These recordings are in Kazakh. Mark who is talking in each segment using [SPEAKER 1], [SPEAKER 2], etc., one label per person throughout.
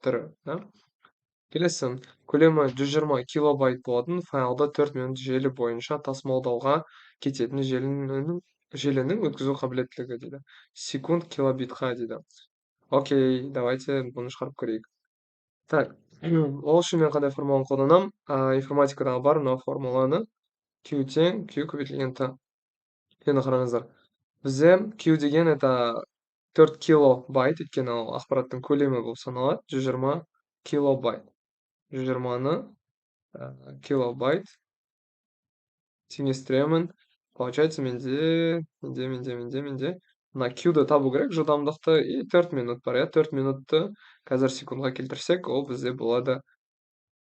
[SPEAKER 1] түрі, да? Келесі, көлемі 120 килобайт болатын файлды 4 минут желі бойынша тасымалдауға кететін желінің өткізу қабілеттілігі дейді. Секунд килобитқа дейді. Окей, давайте бұны шығарып көрейік. Так, ол үшін мен қандай формуланы қолданамын? Информатикадағы бар мына формуланы Q тең Q көбейтілген T. Енді қараңыздар. Бізде Q деген это 4 килобайт, өйткені ол ақпараттың көлемі болып саналады. 120 килобайт. 120-ны килобайт теңестіремін. Получается, менде мына Q-ды табу керек, жылдамдықты, и 4 минут бар, иә? 4 минутты қазір секундға келтірсек, ол бізде болады.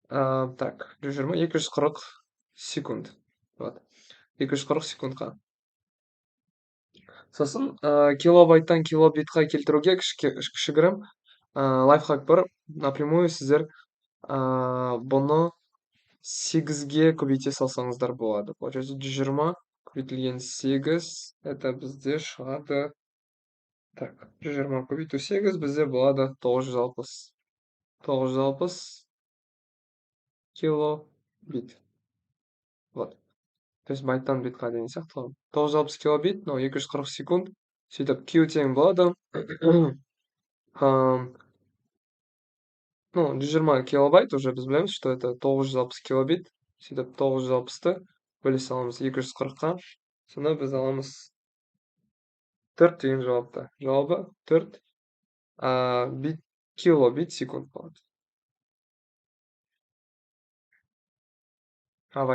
[SPEAKER 1] Так, 120, 240 секунд. Вот. 240 секундқа. Сосын, килобайттан килобитқа келтіруге кішігірім лайфхак бар. Напрямую сіздер бұны 8-ге көбейте салсаңыздар болады. Получается, 120 көбейтілген 8, это бізде шығады. Так, 120 көбейту 8 бізде болады 960. 960 килобит. Вот. То есть байттан битқа дейін сияқты. 960 килобит, но 240 секунд. Сөйтіп, Q тең болады. Ну, 120 килобайт уже біз білеміз, что это 960 килобит. Сөйтіп, 960-ты бөле саламыз 240-қа. Сонда біз аламыз 4 деген жауапты. Жауабы 4 килобит секунд болады.